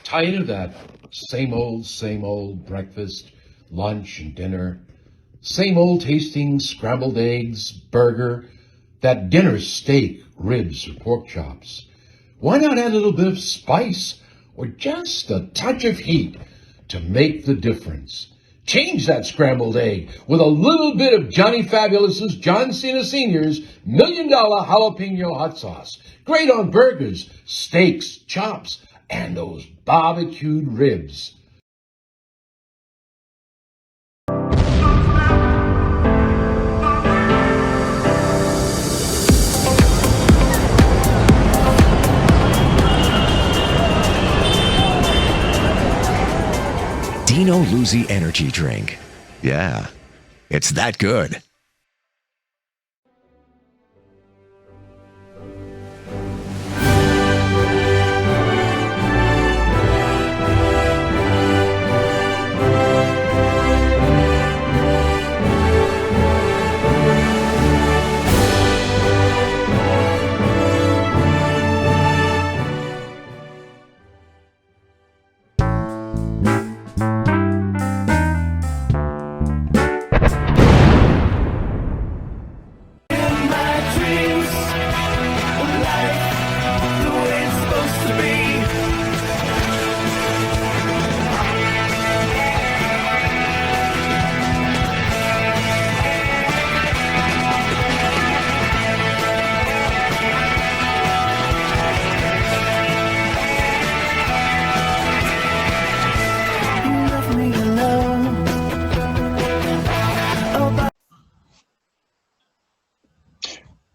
Tired of that same old breakfast, lunch, and dinner. Same old tasting scrambled eggs, burger, that dinner steak, ribs, or pork chops. Why not add a little bit of spice or just a touch of heat to make the difference? Change that scrambled egg with a little bit of Johnny Fabulous's John Cena Sr.'s $1 Million Jalapeno Hot Sauce. Great on burgers, steaks, chops, and those barbecued ribs. Dino Luzi Energy Drink. Yeah, it's that good.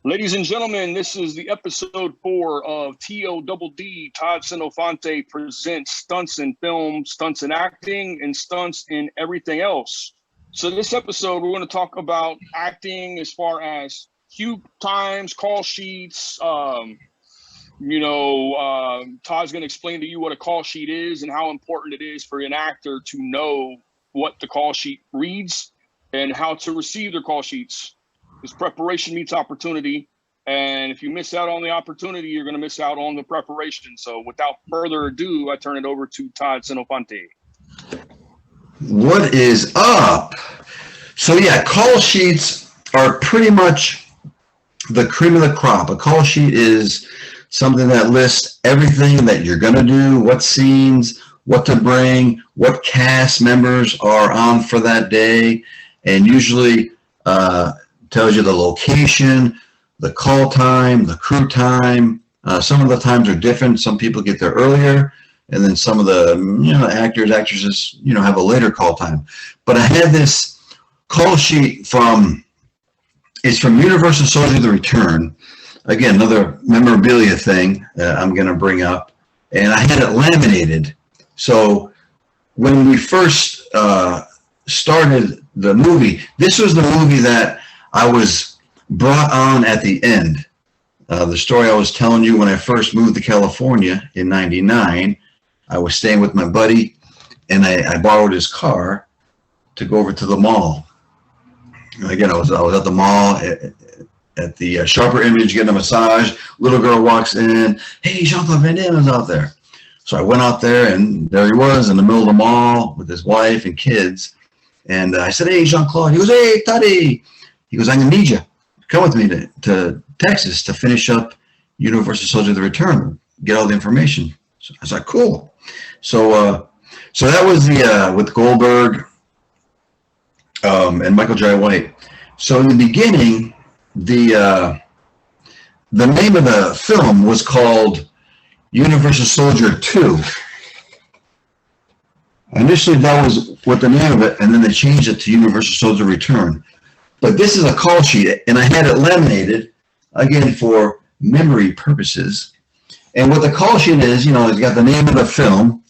Ladies and gentlemen, this is the episode 4 of TODD, Todd Senofonte presents Stunts in Film, Stunts in Acting, and Stunts in Everything Else. So this episode, we're going to talk about acting as far as cue times, call sheets. Todd's going to explain to you what a call sheet is and how important it is for an actor to know what the call sheet reads and how to receive their call sheets. Because preparation meets opportunity, and if you miss out on the opportunity, you're going to miss out on the preparation. So without further ado, I turn it over to Todd Senofonte. What is up? So yeah, call sheets are pretty much the cream of the crop. A call sheet is something that lists everything that you're going to do, what scenes, what to bring, what cast members are on for that day, and usually tells you the location, the call time, the crew time. Some of the times are different. Some people get there earlier, and then some of the actors, actresses, have a later call time. But I had this call sheet from Universal Soldier: The Return. Again, another memorabilia thing that I'm going to bring up, and I had it laminated. So when we first started the movie, this was the movie that I was brought on at the end. The story I was telling you when I first moved to California in '99, I was staying with my buddy, and I borrowed his car to go over to the mall. And again, I was at the mall at the Sharper Image getting a massage. Little girl walks in, hey, Jean-Claude Van Damme is out there. So I went out there, and there he was in the middle of the mall with his wife and kids. And I said, hey, Jean-Claude. He goes, hey, Toddy. He goes, I'm going to need you. Come with me to Texas to finish up Universal Soldier: The Return, get all the information. So I was like, cool. So that was with Goldberg and Michael Jai White. So in the beginning, the name of the film was called Universal Soldier 2. Initially, that was what the name of it, and then they changed it to Universal Soldier: Return. But this is a call sheet, and I had it laminated, again, for memory purposes. And what the call sheet is, it's got the name of the film.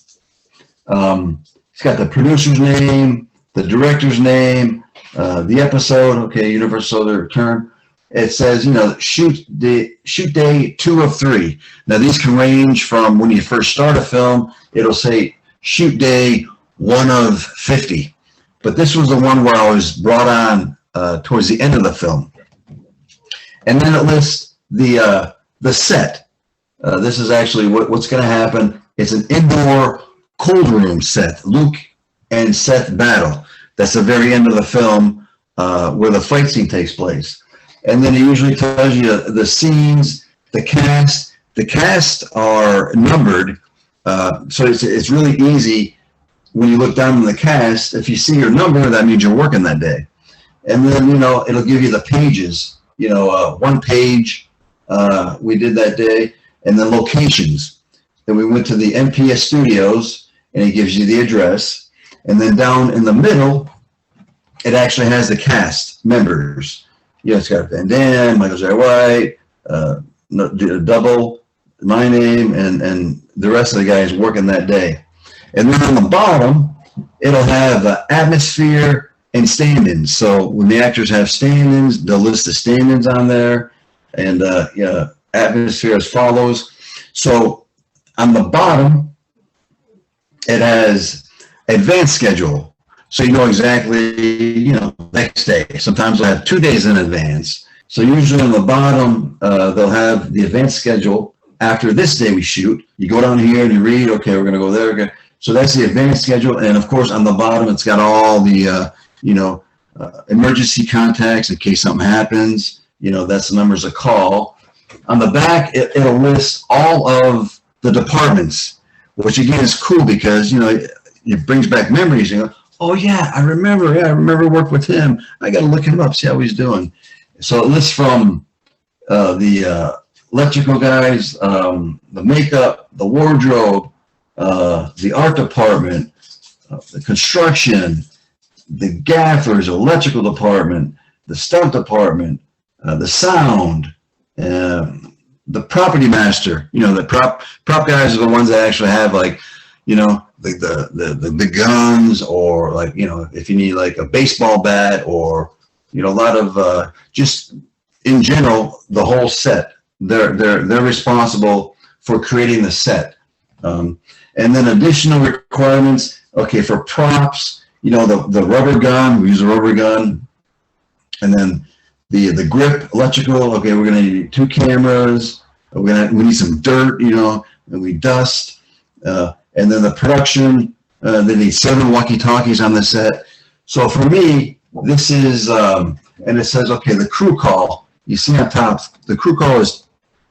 It's got the producer's name, the director's name, the episode, okay, Universal Soldier: Return. It says, shoot day 2 of 3. Now, these can range from when you first start a film, it'll say shoot day 1 of 50. But this was the one where I was brought on towards the end of the film. And then it lists the set, This is actually what's going to happen. It's an indoor cold room set. Luke and Seth battle. That's the very end of the film where the fight scene takes place. And then it usually tells you the scenes, the cast. The cast are numbered, so it's really easy when you look down on the cast. If you see your number, that means you're working that day. And then, it'll give you the pages, one page we did that day, and then locations. Then we went to the MPS studios, and it gives you the address. And then down in the middle, it actually has the cast members. It's got Van Damme, Michael J. White, Double, my name, and the rest of the guys working that day. And then on the bottom, it'll have atmosphere and stand-ins. So when the actors have stand-ins, they'll list the stand-ins on there, and atmosphere as follows. So on the bottom, it has advanced schedule. So you know exactly, next day. Sometimes they'll have 2 days in advance. So usually on the bottom, they'll have the advanced schedule. After this day we shoot, you go down here and you read, okay, we're going to go there. Okay. So that's the advanced schedule. And of course, on the bottom, it's got all the, emergency contacts in case something happens. That's the numbers to call. On the back, it'll list all of the departments, which again is cool because, it brings back memories. Oh yeah, I remember. Yeah, I remember working with him. I got to look him up, see how he's doing. So it lists from the electrical guys, the makeup, the wardrobe, the art department, the construction, the gaffers, electrical department, the stunt department, the sound, the property master. The prop guys are the ones that actually have the guns, or if you need like a baseball bat, or a lot of just in general the whole set. They're responsible for creating the set, and then additional requirements. Okay, for props, the rubber gun. We use a rubber gun, and then the grip, electrical. Okay, we're gonna need 2 cameras. We need some dirt, and we dust. And then the production, they need 7 walkie-talkies on the set. So for me, this is, and it says, okay, the crew call. You see on top, the crew call is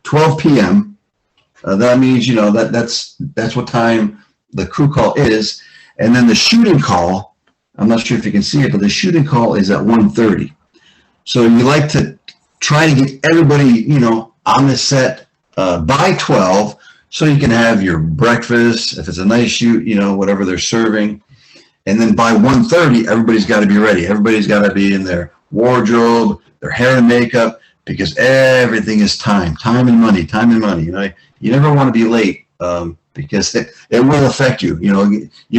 12 p.m. That means, that's what time the crew call is. And then the shooting call, I'm not sure if you can see it, but the shooting call is at 1:30. So you like to try to get everybody, on the set by 12, so you can have your breakfast, if it's a nice shoot, whatever they're serving. And then by 1:30, everybody's got to be ready. Everybody's got to be in their wardrobe, their hair and makeup, because everything is time and money, time and money. You never want to be late because it will affect you. You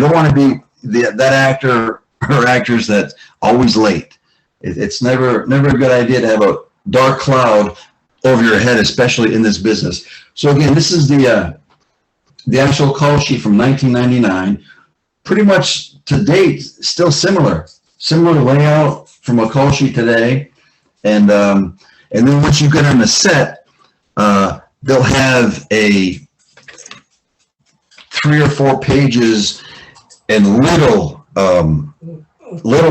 don't want to be that actor or actress that's always late. It's never a good idea to have a dark cloud over your head, especially in this business. So again, this is the actual call sheet from 1999. Pretty much to date, still similar layout from a call sheet today. And then once you get on the set, they'll have a 3 or 4 pages and little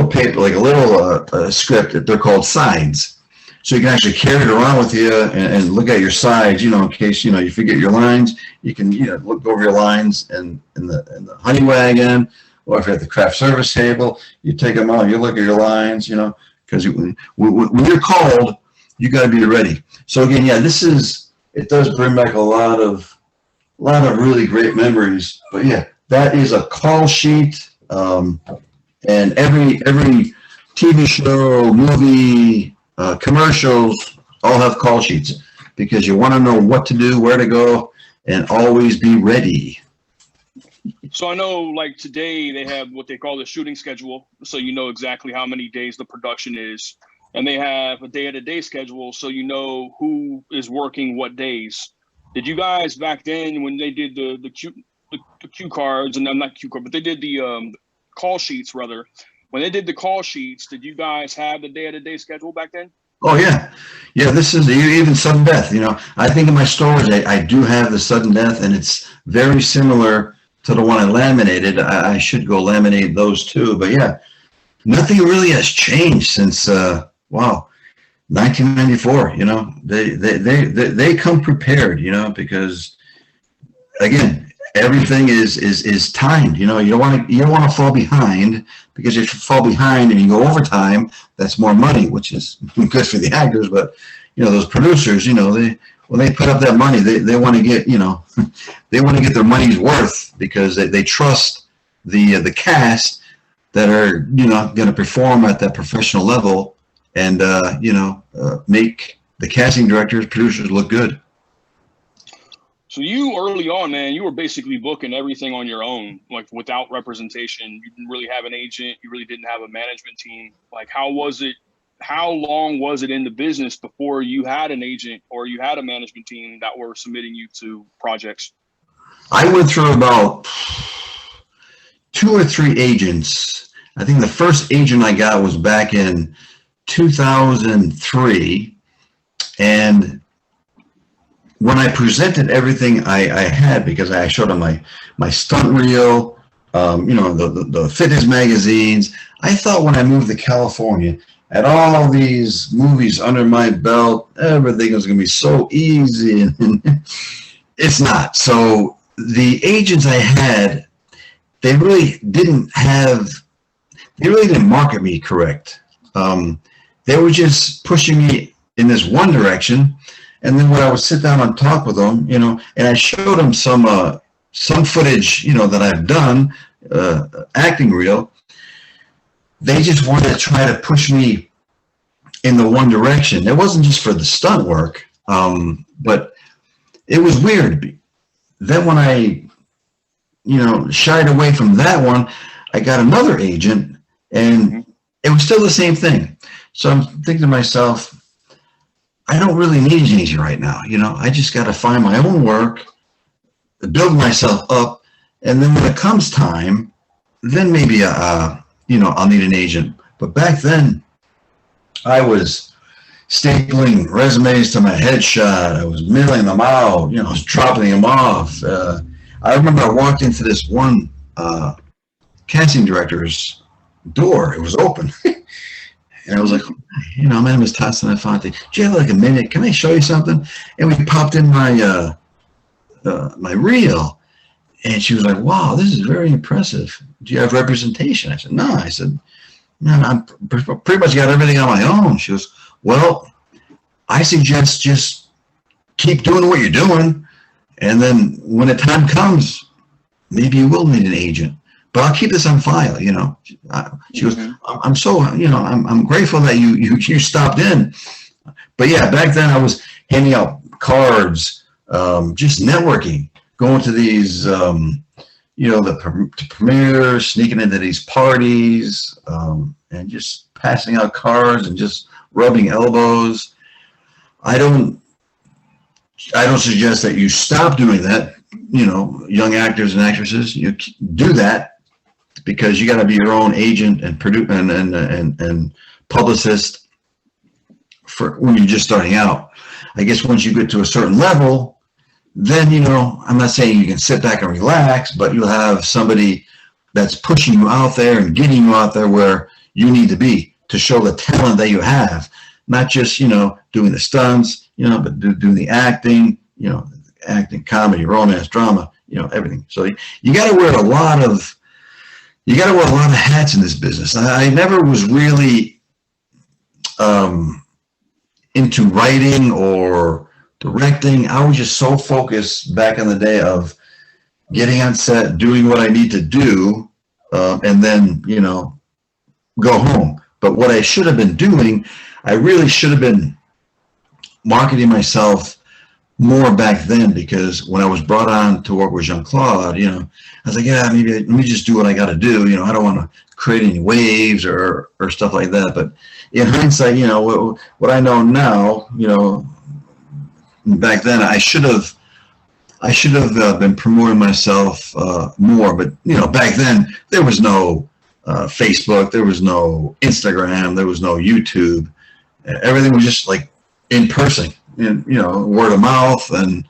paper, like a little script that they're called sides. So you can actually carry it around with you and look at your sides, in case, you forget your lines. You can, look over your lines in the honey wagon, or if you're at the craft service table, you take them out, you look at your lines, because when you're called, you got to be ready. So again, yeah, it does bring back a lot of really great memories. But yeah, that is a call sheet, and every TV show, movie, commercials all have call sheets, because you want to know what to do, where to go, and always be ready. So I know, like today, they have what they call the shooting schedule, so you know exactly how many days the production is, and they have a day-to-day schedule, so you know who is working what days. Did you guys back then, when they did the cue cards, and I'm not cue card, but they did the call sheets rather? When they did the call sheets, did you guys have the day-to-day schedule back then? Oh yeah. Yeah, this is even sudden death. I think in my storage, I do have the sudden death, and it's very similar to the one I laminated. I should go laminate those too. But yeah, nothing really has changed since, 1994. They come prepared, because again, everything is timed. You don't want to fall behind, because if you fall behind and you go overtime, that's more money, which is good for the actors. But those producers, when they put up that money, they want to get they want to get their money's worth, because they trust the cast that are going to perform at that professional level, and make the casting directors, producers look good. So you early on, man, you were basically booking everything on your own, like without representation. You didn't really have an agent. You really didn't have a management team. Like, how was it? How long was it in the business before you had an agent or you had a management team that were submitting you to projects? I went through about 2 or 3 agents. I think the first agent I got was back in 2003, and when I presented everything I had, because I showed them my stunt reel, the fitness magazines, I thought when I moved to California, had all these movies under my belt, everything was going to be so easy, and it's not. So the agents I had, they really didn't market me correct. They were just pushing me in this one direction. And then when I would sit down and talk with them, and I showed them some footage, that I've done, acting reel, they just wanted to try to push me in the one direction. It wasn't just for the stunt work, but it was weird. Then when I, shied away from that one, I got another agent, and it was still the same thing. So I'm thinking to myself, I don't really need an agent right now. I just got to find my own work, build myself up, and then when it comes time, then maybe I'll need an agent. But back then, I was stapling resumes to my headshot. I was mailing them out. I was dropping them off. I remember I walked into this one casting director's door. It was open. And I was like, my name is Todd Senofonte. Do you have like a minute? Can I show you something? And we popped in my my reel, and she was like, wow, this is very impressive. Do you have representation? I said, no. I said, no, I'm pretty much got everything on my own. She goes, well, I suggest just keep doing what you're doing, and then when the time comes, maybe you will need an agent. But I'll keep this on file, She goes, I'm so, I'm grateful that you stopped in. But yeah, back then I was handing out cards, just networking, going to these, the premiere, sneaking into these parties, and just passing out cards and just rubbing elbows. I don't suggest that you stop doing that. Young actors and actresses, you do that, because you got to be your own agent and and publicist for when you're just starting out. I guess once you get to a certain level, then I'm not saying you can sit back and relax, but you'll have somebody that's pushing you out there and getting you out there where you need to be to show the talent that you have, not just doing the stunts, but doing the acting, acting, comedy, romance, drama, everything. So you got to wear a lot of hats in this business. I never was really into writing or directing. I was just so focused back in the day of getting on set, doing what I need to do, and then, go home. But what I should have been doing, I really should have been marketing myself more back then, because when I was brought on to work with Jean-Claude, I was like, yeah, maybe let me just do what I got to do. I don't want to create any waves or stuff like that. But in hindsight, what I know now, back then I should have been promoting myself more. But back then there was no Facebook, there was no Instagram, there was no YouTube. Everything was just like in person, and word of mouth, and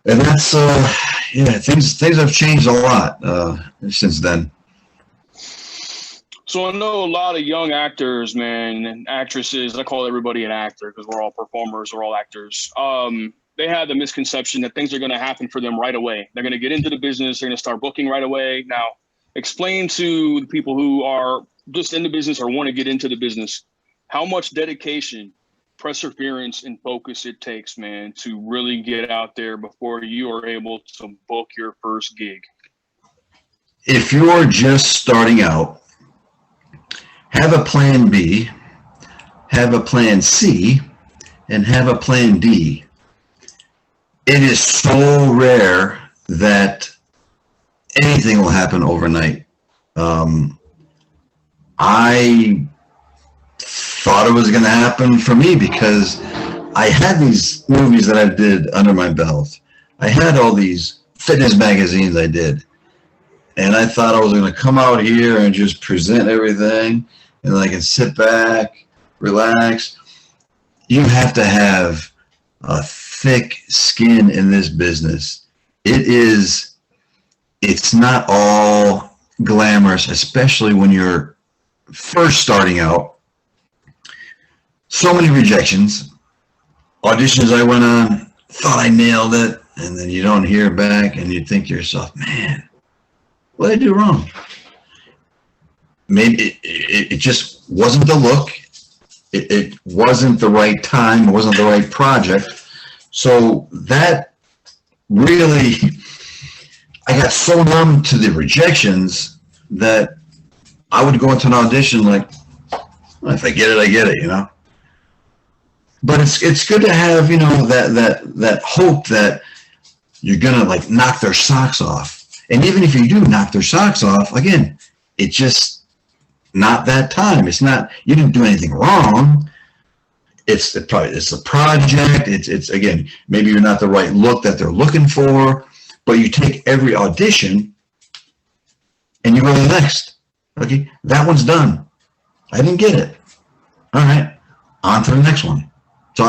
that's things have changed a lot since then. So I know a lot of young actors, man, and actresses. I call everybody an actor because we're all performers, we're all actors. They have the misconception that things are going to happen for them right away. They're going to get into the business. They're going to start booking right away. Now, explain to the people who are just in the business or want to get into the business how much dedication, perseverance, and focus it takes, man, to really get out there before you are able to book your first gig. If you're just starting out, have a plan B, have a plan C, and have a plan D. It is so rare that anything will happen overnight. I thought it was going to happen for me because I had these movies that I did under my belt. I had all these fitness magazines I did. And I thought I was going to come out here and just present everything, and I can sit back, relax. You have to have a thick skin in this business. It's not all glamorous, especially when you're first starting out. So many rejections. Auditions I went on, thought I nailed it, and then you don't hear back, and you think to yourself, man, what did I do wrong? Maybe it just wasn't the look. It wasn't the right time. It wasn't the right project. So that really, I got so numb to the rejections that I would go into an audition like, well, if I get it, I get it, But it's good to have, that hope that you're gonna like knock their socks off. And even if you do knock their socks off, again, it's just not that time. It's not, you didn't do anything wrong. It's the project. It's again, maybe you're not the right look that they're looking for, but you take every audition and you go to the next. Okay, that one's done. I didn't get it. All right, on to the next one. So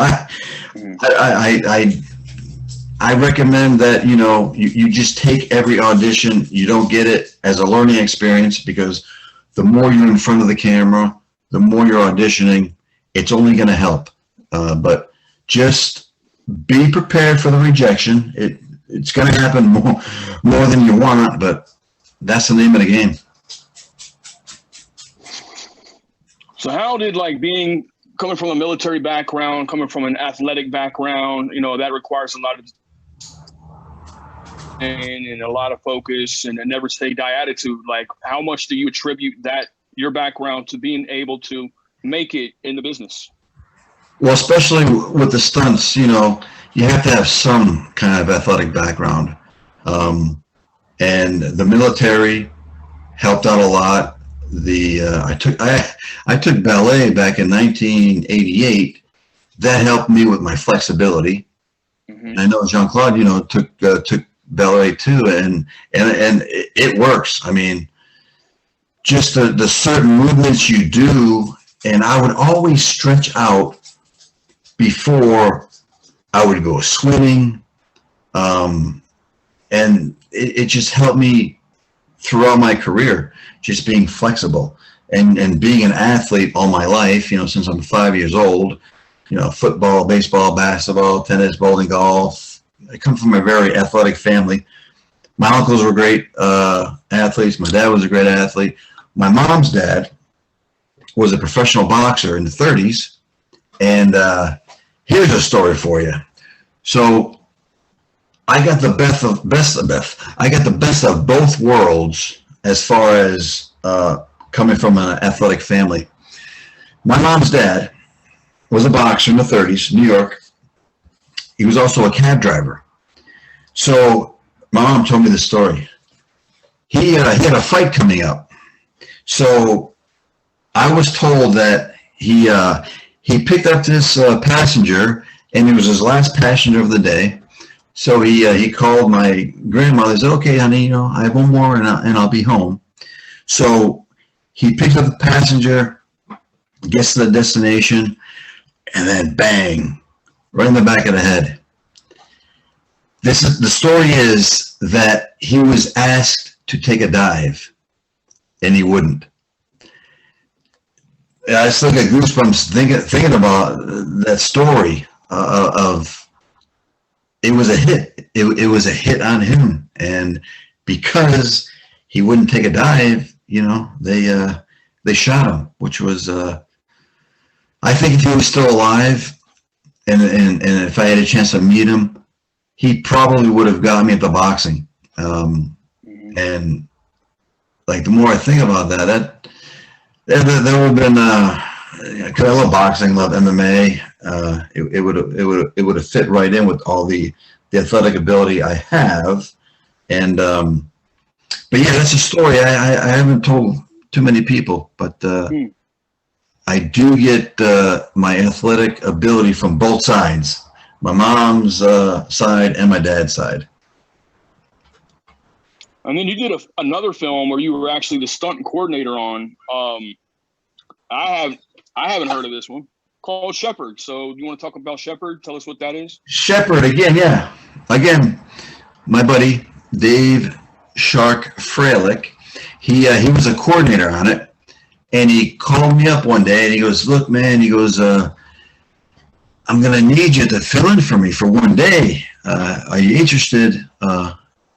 I recommend that, you just take every audition. You don't get it as a learning experience, because the more you're in front of the camera, the more you're auditioning, it's only going to help. But just be prepared for the rejection. It's going to happen more than you want, but that's the name of the game. So how did coming from a military background, coming from an athletic background, that requires a lot of and a lot of focus and a never say die attitude. Like, how much do you attribute your background to being able to make it in the business? Well, especially with the stunts, you have to have some kind of athletic background. And the military helped out a lot. I took ballet back in 1988. That helped me with my flexibility. Mm-hmm. I know Jean-Claude, took ballet too, and it works. I mean, just the certain movements you do, and I would always stretch out before I would go swimming, and it just helped me throughout my career, just being flexible and being an athlete all my life, since I'm 5 years old, football, baseball, basketball, tennis, bowling, golf. I come from a very athletic family. My uncles were great athletes. My dad was a great athlete. My mom's dad was a professional boxer in the 30s. And here's a story for you. So I got the best of both worlds as far as coming from an athletic family. My mom's dad was a boxer in the 30s, New York. He was also a cab driver. So my mom told me the story. He had a fight coming up. So I was told that he picked up this passenger, and it was his last passenger of the day. So he called my grandmother and said, okay, honey, I have one more and I'll be home. So he picked up the passenger, gets to the destination. and then bang, right in the back of the head. The story is that he was asked to take a dive, and he wouldn't. I still get goosebumps thinking about that story of it was a hit. It was a hit on him, and because he wouldn't take a dive, they shot him, which was I think if he was still alive, and if I had a chance to meet him, he probably would have got me at the boxing. And like the more I think about that there would have been because I love boxing, love MMA. It would have fit right in with all the athletic ability I have, and but yeah, that's a story I haven't told too many people, but I do get my athletic ability from both sides, my mom's side and my dad's side. And then you did another film where you were actually the stunt coordinator on. I haven't heard of this one, called Shepherd. So do you want to talk about Shepherd? Tell us what that is. Shepherd, again, yeah. Again, my buddy Dave Shark Freilich, he was a coordinator on it, and he called me up one day and he goes, "Look, man," he goes, "I'm gonna need you to fill in for me for one day. Are you interested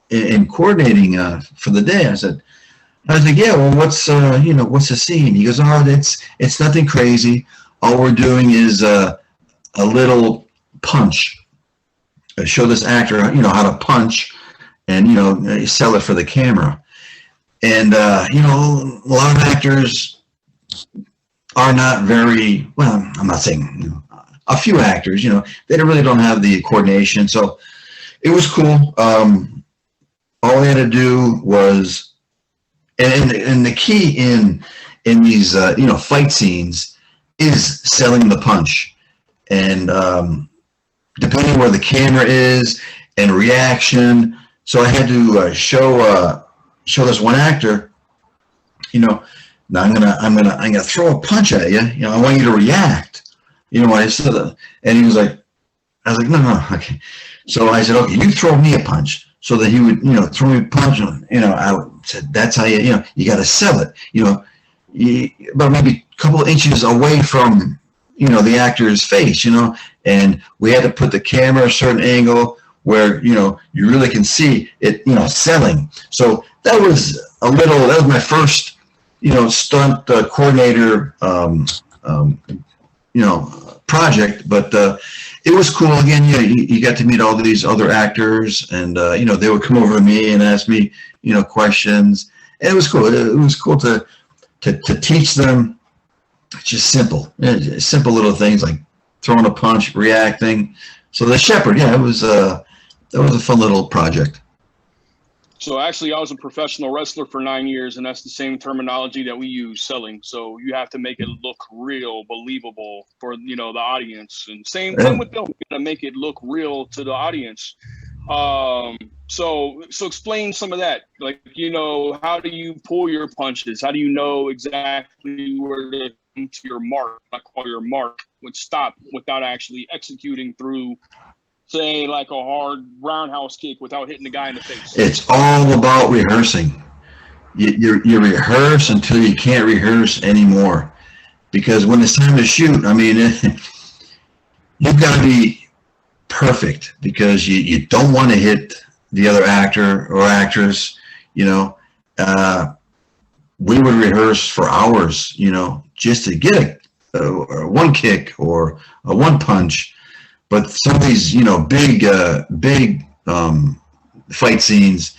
in coordinating for the day?" I was like, "Yeah, well, what's the scene?" He goes, "Oh, it's nothing crazy. All we're doing is a little punch. Show this actor, how to punch, and sell it for the camera." And a lot of actors are not very well. I'm not saying a few actors, they really don't have the coordination. So it was cool. All they had to do was, and the key in these fight scenes is selling the punch, and depending where the camera is and reaction. So I had to show this one actor, now I'm gonna throw a punch at you. I want you to react. I said, and he was like, I was like, no, okay. So I said, okay, you throw me a punch. So that he would, throw me a punch. I said, that's how you got to sell it. About maybe a couple of inches away from, the actor's face. And we had to put the camera a certain angle where you really can see it, selling. So that was my first, stunt coordinator, project, but it was cool. Again, you got to meet all these other actors, and they would come over to me and ask me, questions. And it was cool. It was cool to teach them just simple little things like throwing a punch, reacting. So the Shepherd, yeah, that was a fun little project. So actually, I was a professional wrestler for 9 years, and that's the same terminology that we use, selling. So you have to make it look real, believable for the audience, and same thing with film. You gotta make it look real to the audience. So explain some of that. Like, how do you pull your punches? How do you know exactly where to come to your mark? I call your mark would stop without actually executing through, say, like a hard roundhouse kick without hitting the guy in the face. It's all about rehearsing. You rehearse until you can't rehearse anymore, because when it's time to shoot, you've got to be perfect, because you don't want to hit the other actor or actress. We would rehearse for hours, just to get a one kick or a one punch. But some of these, big fight scenes,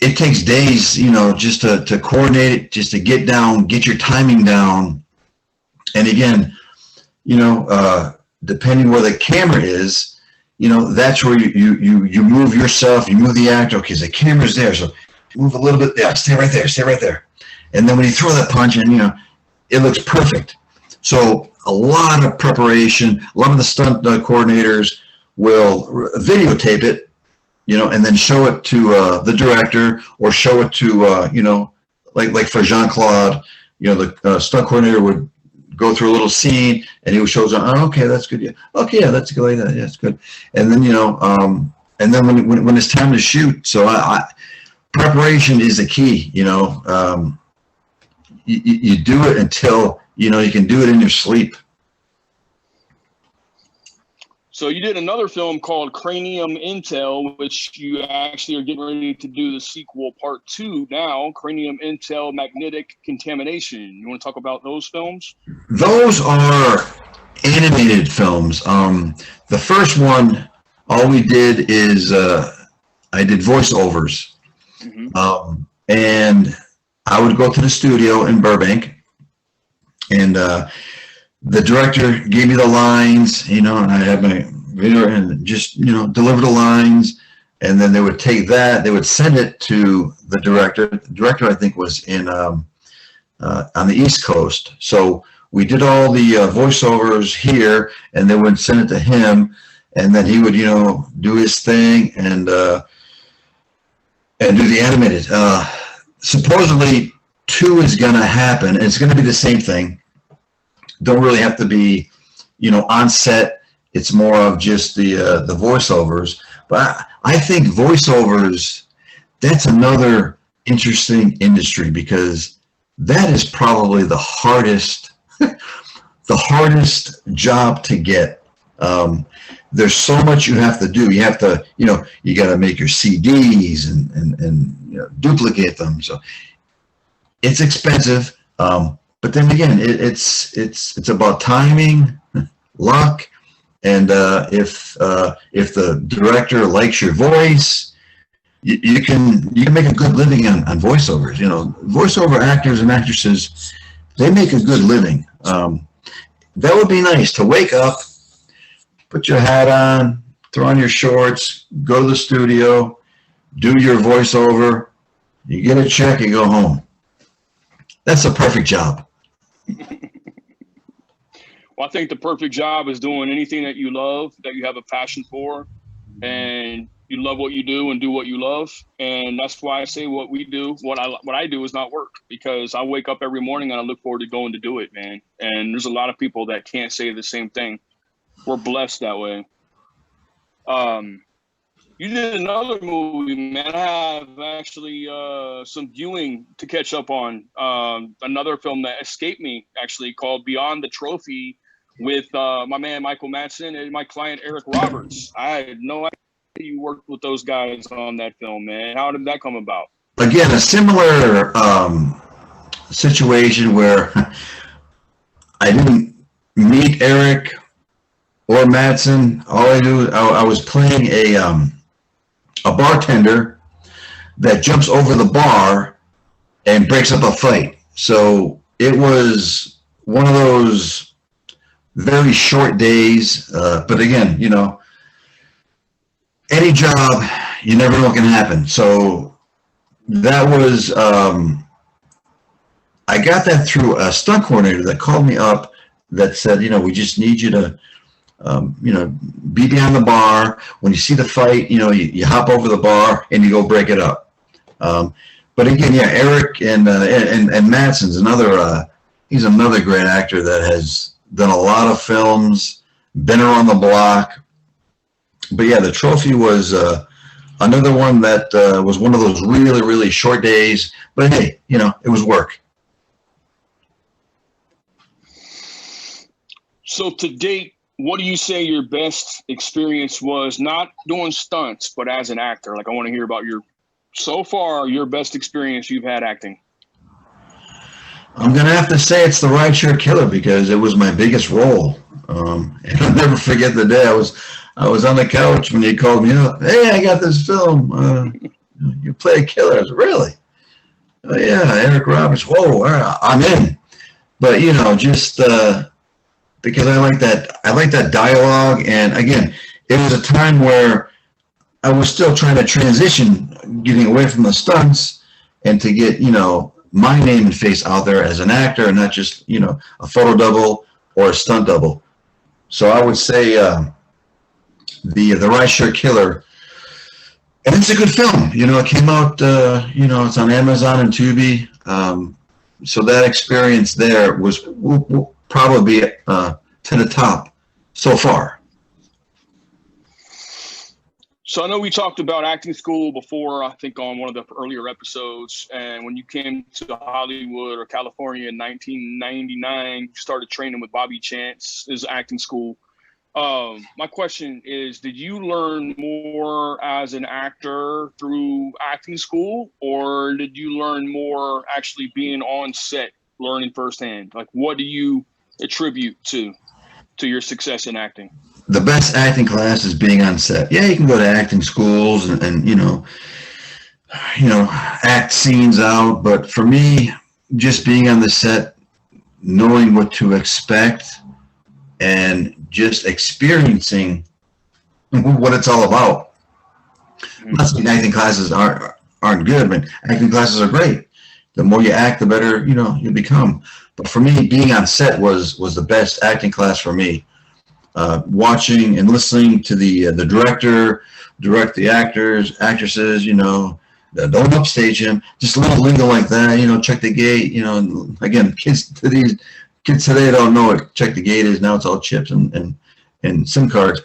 it takes days, just to coordinate it, just to get your timing down. And again, depending where the camera is, that's where you move yourself, you move the actor. Okay, so the camera's there, so move a little bit. Yeah, stay right there. And then when you throw that punch in, it looks perfect. So a lot of preparation. A lot of the stunt coordinators will videotape it, and then show it to the director, or show it to, like for Jean-Claude, the stunt coordinator would go through a little scene, and he shows up. Oh, okay, that's good. Yeah. Okay, yeah, that's good. Yeah, that's good. And then and then when it's time to shoot, so preparation is the key. You do it until you can do it in your sleep. So you did another film called Cranium Intel, which you actually are getting ready to do the sequel part 2 now, Cranium Intel Magnetic Contamination. You want to talk about those films? Those are animated films. The first one, all we did is I did voiceovers. Mm-hmm. And I would go to the studio in Burbank, and the director gave me the lines, and I had my video and just, deliver the lines. And then they would take that, they would send it to the director. The director, I think, was on the East Coast. So we did all the voiceovers here, and they would send it to him. And then he would, do his thing and do the animated. Supposedly 2 is going to happen. It's going to be the same thing. Don't really have to be, on set. It's more of just the voiceovers. But I think voiceovers, that's another interesting industry, because that is probably the hardest job to get. There's so much you have to do. You have to, you got to make your CDs and duplicate them. So it's expensive. But then again, it's about timing, luck, and if the director likes your voice, you can make a good living on voiceovers. Voiceover actors and actresses, they make a good living. That would be nice to wake up, put your hat on, throw on your shorts, go to the studio, do your voiceover, you get a check, you go home. That's a perfect job. Well, I think the perfect job is doing anything that you love, that you have a passion for, and you love what you do and do what you love. And that's why I say what we do, what I do is not work, because I wake up every morning and I look forward to going to do it, man. And there's a lot of people that can't say the same thing. We're blessed that way. You did another movie, man. I have actually some viewing to catch up on. Another film that escaped me, actually, called Beyond the Trophy, with my man Michael Madsen and my client Eric Roberts. I had no idea you worked with those guys on that film, man. How did that come about? Again, a similar situation where I didn't meet Eric or Madsen. All I knew, I was playing a bartender that jumps over the bar and breaks up a fight. So it was one of those very short days. But again, any job, you never know what can happen. So that was, I got that through a stunt coordinator that called me up that said, we just need you to, be behind the bar. When you see the fight, you hop over the bar and you go break it up. But again, yeah, Eric and Madsen's another, he's another great actor that has done a lot of films, been around the block. But yeah, the Trophy was another one that was one of those really, really short days. But hey, it was work. So to date, what do you say your best experience was, not doing stunts, but as an actor? Like, I want to hear about your best experience you've had acting. I'm going to have to say it's The Rideshare Killer, because it was my biggest role. And I'll never forget the day I was on the couch when he called me up. Hey, I got this film. You play a killer. I was, really? Oh, yeah, Eric Roberts. Whoa, I'm in. But, just because I like that dialogue. And again, it was a time where I was still trying to transition, getting away from the stunts, and to get, my name and face out there as an actor, and not just, a photo double or a stunt double. So I would say the Rideshare Killer, and it's a good film. It came out, it's on Amazon and Tubi. So that experience there was probably be to the top so far. So I know we talked about acting school before, I think on one of the earlier episodes. And when you came to Hollywood or California in 1999, you started training with Bobby Chance's acting school. My question is, did you learn more as an actor through acting school, or did you learn more actually being on set, learning firsthand? Like, what do you attribute to your success in acting? The best acting class is being on set. Yeah, you can go to acting schools and you know, act scenes out. But for me, just being on the set, knowing what to expect, and just experiencing what it's all about. I'm not saying acting classes aren't good, but acting classes are great. The more you act, the better you become. But for me, being on set was the best acting class for me. Watching and listening to the director direct the actors, actresses, don't upstage him. Just a little lingo like that, check the gate. Again, kids today don't know what check the gate is. Now it's all chips and SIM cards.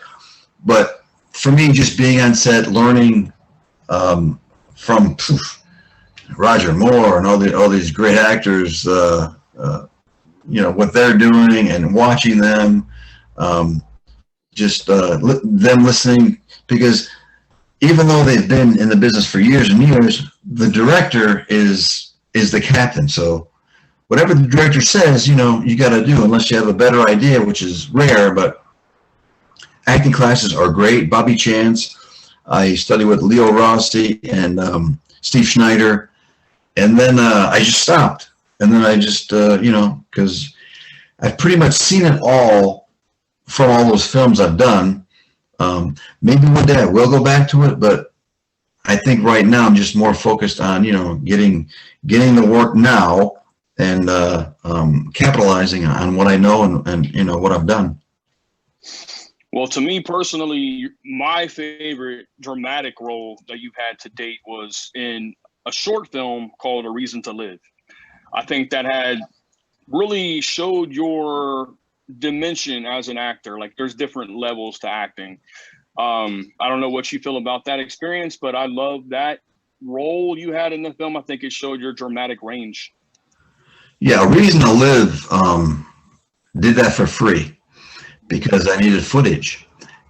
But for me, just being on set, learning from Roger Moore and all these great actors, what they're doing and watching them. Them listening, because even though they've been in the business for years and years, the director is the captain. So whatever the director says, you got to do, unless you have a better idea, which is rare. But acting classes are great. Bobby Chance, I studied with Leo Rossi and Steve Schneider, and then I just stopped. And then I just, because I've pretty much seen it all from all those films I've done. Maybe one day I will go back to it, but I think right now I'm just more focused on, getting the work now and capitalizing on what I know and what I've done. Well, to me personally, my favorite dramatic role that you've had to date was in a short film called A Reason to Live. I think that had really showed your dimension as an actor. Like, there's different levels to acting. I don't know what you feel about that experience, but I love that role you had in the film. I think it showed your dramatic range. Yeah, A Reason to Live did that for free because I needed footage.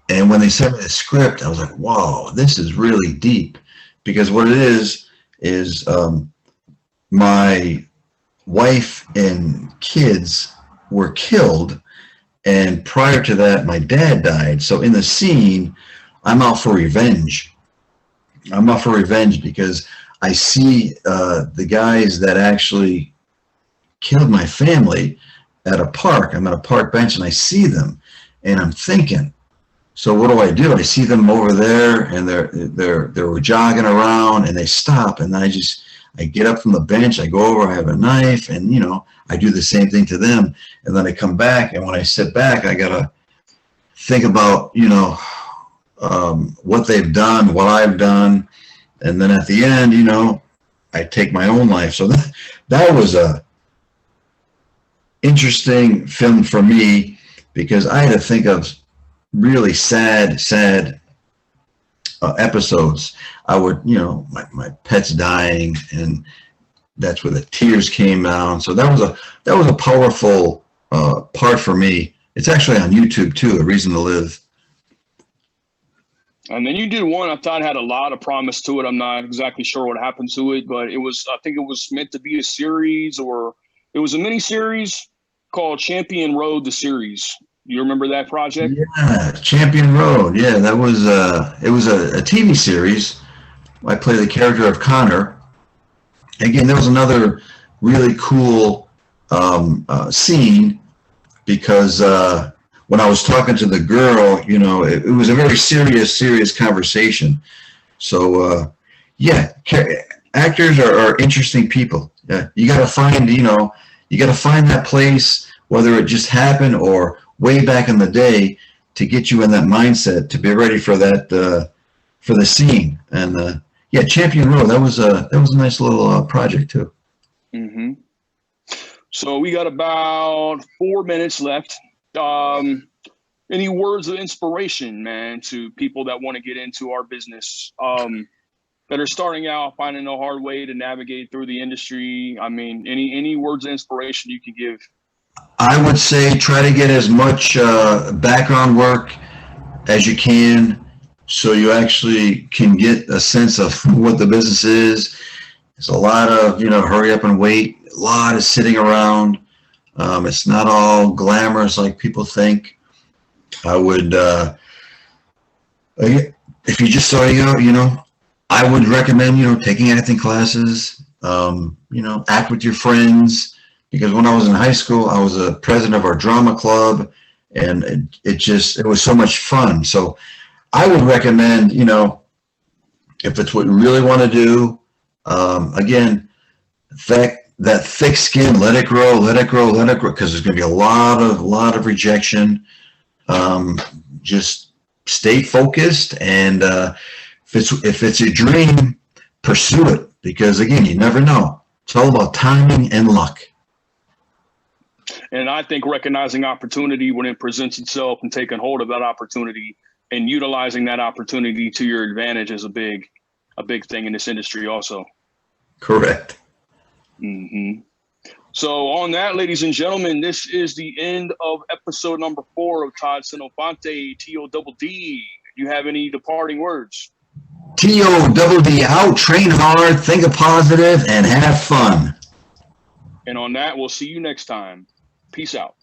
And when they sent me the script, I was like, wow, this is really deep. Because what it is my wife and kids were killed, and prior to that my dad died. So in the scene, I'm out for revenge. Because I see the guys that actually killed my family at a park. I'm at a park bench and I see them, and I'm thinking, so what do? I see them over there, and they're jogging around, and they stop, and I get up from the bench, I go over, I have a knife, and I do the same thing to them, and then I come back, and when I sit back, I gotta think about what they've done, what I've done, and then at the end, I take my own life. So that was a interesting film for me, because I had to think of really sad episodes. I would, my pet's dying, and that's where the tears came down. So that was a powerful part for me. It's actually on YouTube too, A Reason to Live. And then you did one I thought had a lot of promise to it. I'm not exactly sure what happened to it, but I think it was meant to be a series, or it was a mini series called Champion Road, the series. You remember that project? Yeah, Champion Road. Yeah, that was it was a TV series. I played the character of Connor. Again, there was another really cool scene, because when I was talking to the girl, it was a very serious conversation. So yeah, actors are interesting people. Yeah, you got to find that place, whether it just happened or way back in the day, to get you in that mindset to be ready for that for the scene. And yeah, Champion Road, that was a nice little project too. Mm-hmm. So we got about 4 minutes left. Any words of inspiration, man, to people that want to get into our business, that are starting out, finding a hard way to navigate through the industry? I mean, any words of inspiration you can give? I would say try to get as much background work as you can, so you actually can get a sense of what the business is. It's a lot of, hurry up and wait, a lot of sitting around. It's not all glamorous like people think. I would, if you're just starting out, I would recommend, taking acting classes, act with your friends. Because when I was in high school, I was a president of our drama club, and it was so much fun. So I would recommend, if it's what you really want to do, again, that thick skin, let it grow, because there's going to be a lot of rejection. Just stay focused, and if it's your dream, pursue it, because again, you never know. It's all about timing and luck. And I think recognizing opportunity when it presents itself and taking hold of that opportunity and utilizing that opportunity to your advantage is a big thing in this industry also. Correct. Mm-hmm. So on that, ladies and gentlemen, this is the end of episode number 4 of Todd Senofonte, TODD. You have any departing words? TODD out, train hard, think of positive, and have fun. And on that, we'll see you next time. Peace out.